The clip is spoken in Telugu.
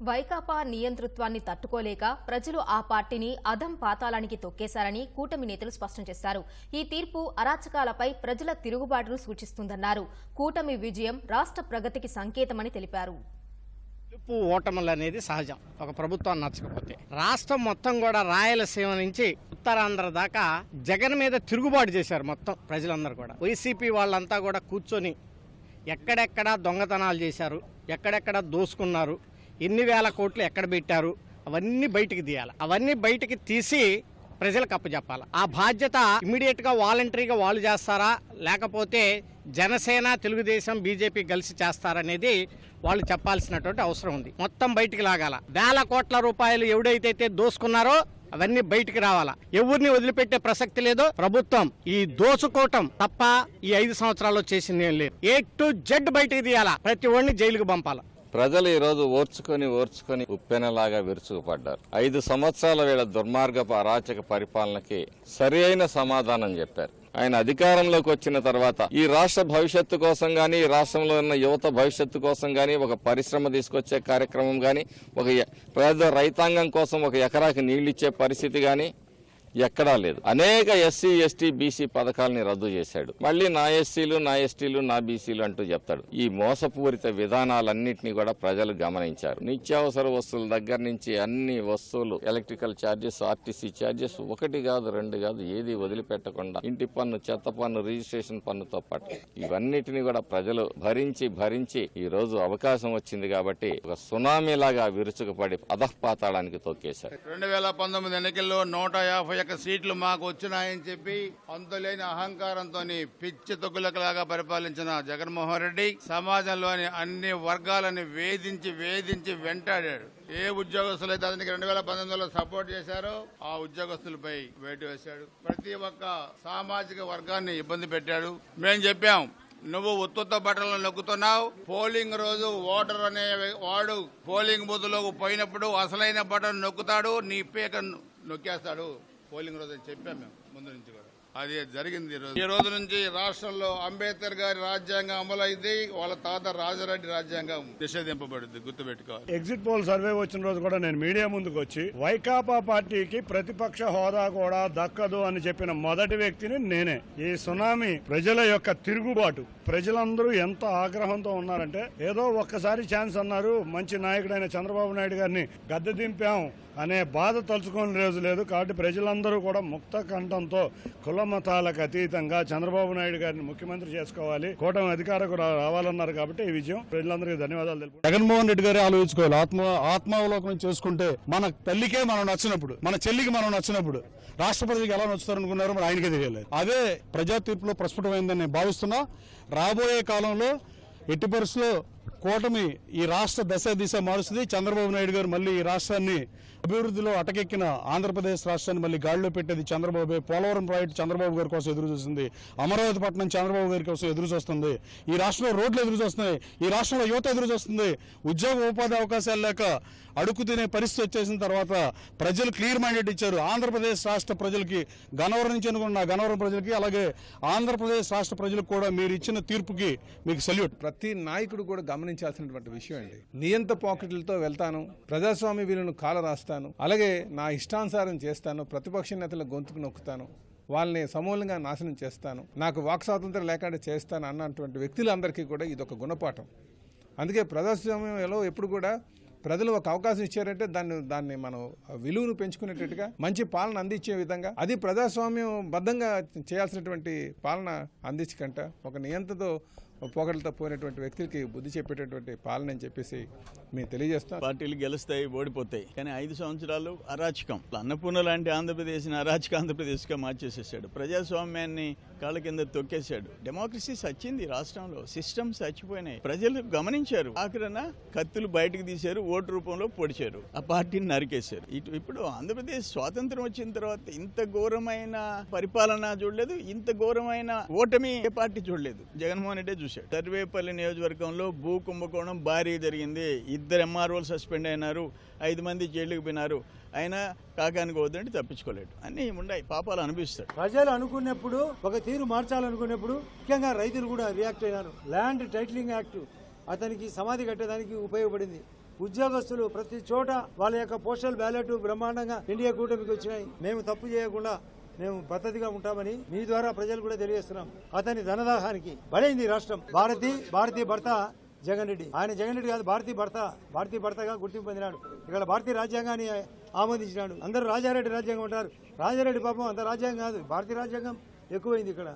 వైకాపా నియంతృత్వాన్ని తట్టుకోలేక ప్రజలు ఆ పార్టీని అధం పాతాళానికి తొక్కేశారని కూటమి నేతలు స్పష్టం చేశారు. ఈ తీర్పు అరాచకాలపై ప్రజల తిరుగుబాటును సూచిస్తుందన్నారు. కూటమి విజయం రాష్ట్ర ప్రగతికి సంకేతమని తెలిపారు. గెలుపు ఓటములు అనేది సహజం. ఒక ప్రభుత్వాన్ని నచ్చకపోతే రాష్ట్రం మొత్తం కూడా రాయలసీమ నుంచి ఉత్తరాంధ్ర దాకా జగన్ మీద తిరుగుబాటు చేశారు. మొత్తం ప్రజలందరూ కూడా వైసీపీ వాళ్ళంతా కూడా కూర్చొని ఎక్కడెక్కడ దొంగతనాలు చేశారు, ఎక్కడెక్కడ దోసుకున్నారు, ఎన్ని వేల కోట్లు ఎక్కడ పెట్టారు, అవన్నీ బయటికి తీయాలి. అవన్నీ బయటికి తీసి ప్రజలకు అప్పచెప్పాలి. ఆ బాధ్యత ఇమీడియట్ గా వాలంటరీగా వాళ్ళు చేస్తారా, లేకపోతే జనసేన, తెలుగుదేశం, బీజేపీ కలిసి చేస్తారనేది వాళ్ళు చెప్పాల్సినటువంటి అవసరం ఉంది. మొత్తం బయటికి లాగాల. వేల కోట్ల రూపాయలు ఎవడైతే దోసుకున్నారో అవన్నీ బయటికి రావాలా. ఎవరిని వదిలిపెట్టే ప్రసక్తి లేదు. ప్రభుత్వం ఈ దోసుకోవటం తప్ప ఈ 5 సంవత్సరాల్లో చేసింది ఏం లేదు. A to Z బయటికి తీయాలా, ప్రతి ఒడిని జైలుకు పంపాలా. ప్రజలు ఈ రోజు ఓర్చుకొని ఉప్పెనలాగా విరుచుకుపడ్డారు. 5 సంవత్సరాల వీళ్ళ దుర్మార్గపు అరాచక పరిపాలనకి సరి అయిన సమాధానం చెప్పారు. ఆయన అధికారంలోకి వచ్చిన తర్వాత ఈ రాష్ట్ర భవిష్యత్తు కోసం గానీ, ఈ రాష్ట్రంలో ఉన్న యువత భవిష్యత్తు కోసం గానీ, ఒక పరిశ్రమ తీసుకొచ్చే కార్యక్రమం గానీ, ఒక పేద రైతాంగం కోసం ఒక ఎకరాకి నీళ్లు ఇచ్చే పరిస్థితి గానీ ఎక్కడా లేదు. అనేక ఎస్సీ, ఎస్టీ, బీసీ పథకాలని రద్దు చేశాడు. మళ్ళీ నా ఎస్సీలు, నా ఎస్టీలు, నా బీసీలు అంటూ చెప్తాడు. ఈ మోసపూరిత విధానాలన్నింటినీ కూడా ప్రజలు గమనించారు. నిత్యావసర వస్తువుల దగ్గర నుంచి అన్ని వస్తువులు, ఎలక్ట్రికల్ ఛార్జెస్, ఆర్టీసీ ఛార్జెస్, 1 కాదు 2 కాదు ఏది వదిలిపెట్టకుండా ఇంటి పన్ను, చెత్త పన్ను, రిజిస్ట్రేషన్ పన్నుతో పాటు ఇవన్నిటిని కూడా ప్రజలు భరించి ఈ రోజు అవకాశం వచ్చింది కాబట్టి ఒక సునామీ లాగా విరుచుకుపడి అధఃపాతాళానికి తొక్కేశారు. 2019 ఎన్నికల్లో 151 సీట్లు మాకు వచ్చినాయని చెప్పి అంతులేని అహంకారంతో పిచ్చి తొక్కులలాగా పరిపాలించిన జగన్మోహన్ రెడ్డి సమాజంలోని అన్ని వర్గాలని వేధించి వెంటాడాడు. ఏ ఉద్యోగస్తులు అయితే అతనికి 2019లో సపోర్ట్ చేశారో ఆ ఉద్యోగస్తులపై వేటు వేశాడు. ప్రతి ఒక్క సామాజిక వర్గాన్ని ఇబ్బంది పెట్టాడు. మేం చెప్పాం, నువ్వు ఉత్తుత్త బట్టలను నొక్కుతున్నావు. పోలింగ్ రోజు ఓటర్ అనే వాడు పోలింగ్ బూత్ లోకి పోయినప్పుడు అసలైన బటన్ నొక్కుతాడు, నీ పీక నొక్కేస్తాడు పోలింగ్ రోజు అని చెప్పాం మేము ముందు నుంచి కూడా. అది జరిగింది. ఈ రోజు నుంచి రాష్ట్రంలో అంబేద్కర్ గారి రాజ్యాంగం అమలైంది. వాళ్ళ తాత రాజారెడ్డి రాజ్యాంగం నిషేధింపబడింది, గుర్తుపెట్టుకోవాలి. ఎగ్జిట్ పోల్ సర్వే వచ్చిన రోజు కూడా నేను మీడియా ముందుకు వచ్చి వైకాపా పార్టీకి ప్రతిపక్ష హోదా కూడా దక్కదు అని చెప్పిన మొదటి వ్యక్తిని నేనే. ఈ సునామీ ప్రజల యొక్క తిరుగుబాటు, ప్రజలందరూ ఎంత ఆగ్రహంతో ఉన్నారంటే, ఏదో ఒక్కసారి ఛాన్స్ అన్నారు, మంచి నాయకుడైన చంద్రబాబు నాయుడు గారిని గద్దె దింపాం అనే బాధ తలుచుకోని రోజు లేదు. కాబట్టి ప్రజలందరూ కూడా ముక్త కంఠంతో కుల మతాలకు అతీతంగా చంద్రబాబు నాయుడు గారిని ముఖ్యమంత్రి చేసుకోవాలి, కూటమి అధికారకు రావాలన్నారు. కాబట్టి ఈ విజయం ప్రజలందరికీ ధన్యవాదాలు తెలుపు. జగన్మోహన్ రెడ్డి గారే ఆలోచించుకోవాలి. ఆత్మావలోకనం చేసుకుంటే మన తల్లికే మనం నచ్చినప్పుడు, మన చెల్లికి మనం నచ్చినప్పుడు రాష్ట్రపతికి ఎలా నచ్చుతారనుకున్నారో మరి ఆయనకే తెలియలేదు. అదే ప్రజా తీర్పులో ప్రస్ఫుటమైందని నేను భావిస్తున్నా. రాబోయే కాలంలో ఎట్టి పరిస్థితుల్లో కూటమి ఈ రాష్ట్ర దిశ మారుస్తుంది. చంద్రబాబు నాయుడు గారు మళ్ళీ ఈ రాష్ట్రాన్ని అభివృద్ధిలో అటకెక్కిన ఆంధ్రప్రదేశ్ రాష్ట్రాన్ని మళ్ళీ గాడిలో పెట్టేది చంద్రబాబు. పోలవరం ప్రాజెక్టు చంద్రబాబు గారి కోసం ఎదురు చూస్తుంది. అమరావతి పట్టణం చంద్రబాబు గారి కోసం ఎదురు చూస్తుంది. ఈ రాష్ట్రంలో రోడ్లు ఎదురు చూస్తున్నాయి. ఈ రాష్ట్రంలో యువత ఎదురు చూస్తుంది. ఉద్యోగ ఉపాధి అవకాశాలు లేక అడుగు తినే పరిస్థితి వచ్చేసిన తర్వాత ప్రజలు క్లియర్ మైండెడ్ ఇచ్చారు. ఆంధ్రప్రదేశ్ రాష్ట్ర ప్రజలకి, గన్నవరం నుంచి అనుకున్న గన్నవరం ప్రజలకి, అలాగే ఆంధ్రప్రదేశ్ రాష్ట్ర ప్రజలకు కూడా మీరు ఇచ్చిన తీర్పుకి మీకు సల్యూట్. ప్రతి నాయకుడు కూడా గమనించాల్సినటువంటి విషయం అండి. నియంత పాకెట్లతో వెళ్తాను, ప్రజాస్వామ్య విలువను కాల రాస్తాను, అలాగే నా ఇష్టానుసారం చేస్తాను, ప్రతిపక్ష నేతల గొంతుకు నొక్కుతాను, వాళ్ళని సమూలంగా నాశనం చేస్తాను, నాకు వాక్ స్వాతంత్రం లేకుండా చేస్తాను అన్నటువంటి వ్యక్తులందరికీ కూడా ఇది ఒక గుణపాఠం. అందుకే ప్రజాస్వామ్యంలో ఎప్పుడు కూడా ప్రజలు ఒక అవకాశం ఇచ్చారంటే దాన్ని మనం విలువను పెంచుకునేటట్టుగా మంచి పాలన అందించే విధంగా, అది ప్రజాస్వామ్యం బద్ధంగా చేయాల్సినటువంటి పాలన అందించకంట ఒక నియంత్రణతో పోగడలతో పోయినటువంటి వ్యక్తులకి బుద్ధి చెప్పేటటువంటి పాలన అని చెప్పేసి మేము తెలియజేస్తాం. పార్టీలు గెలుస్తాయి, ఓడిపోతాయి, కానీ 5 సంవత్సరాలు అరాచకం. అన్నపూర్ణ లాంటి ఆంధ్రప్రదేశ్ని అరాచక ఆంధ్రప్రదేశ్గా మార్చేసేసాడు. ప్రజాస్వామ్యాన్ని కాళ్ళ కింద తొక్కేశాడు. డెమోక్రసీ సచ్చింది రాష్ట్రంలో, సిస్టమ్స్ చచ్చిపోయినాయి. ప్రజలు గమనించారు. ఆఖరణ కత్తులు బయటకు తీశారు, ఓటు రూపంలో పొడిచారు, ఆ పార్టీని నరికేశారు. ఇప్పుడు ఆంధ్రప్రదేశ్ స్వాతంత్రం వచ్చిన తర్వాత ఇంత ఘోరమైన పరిపాలన చూడలేదు, ఇంత ఘోరమైన ఓటమి ఏ పార్టీ చూడలేదు. జగన్మోహన్ రెడ్డి చూశాడు. సర్వేపల్లి నియోజకవర్గంలో భూ కుంభకోణం భారీ జరిగింది. 2 MROలు సస్పెండ్ అయినారు, 5 మంది జైలుకు పోయినారు. అయినా కాకానికి వద్దంటే తప్పించుకోలేడు. అన్ని ఉన్నాయి, పాపాలు అనిపిస్తాడు. ప్రజలు అనుకున్నప్పుడు ఒక తీరు మార్చాలనుకున్నప్పుడు ముఖ్యంగా రైతులు కూడా రియాక్ట్ అయినారు. ల్యాండ్ టైటిలింగ్ యాక్ట్ అతనికి సమాధి కట్టడానికి ఉపయోగపడింది. ఉద్యోగస్తులు ప్రతి చోట వాళ్ళ యొక్క పోస్టల్ బ్యాలెట్ బ్రహ్మాండంగా ఇండియా కూటమికి వచ్చినాయి. మేము తప్పు చేయకుండా మేము పద్ధతిగా ఉంటామని మీ ద్వారా ప్రజలు కూడా తెలియజేస్తున్నాం. అతని ధనదాహానికి బలైంది రాష్ట్రం. భారతీ భర్త జగన్ రెడ్డి, ఆయన జగన్ రెడ్డి కాదు, భారతీ భర్తగా గుర్తింపు పొందినాడు. ఇక్కడ భారతీయ రాజ్యాంగాన్ని ఆమోదించినాడు. అందరూ రాజారెడ్డి రాజ్యాంగం ఉంటారు. రాజారెడ్డి పాపం అంత రాజ్యాంగం కాదు, భారతీయ రాజ్యాంగం ఎక్కువైంది ఇక్కడ.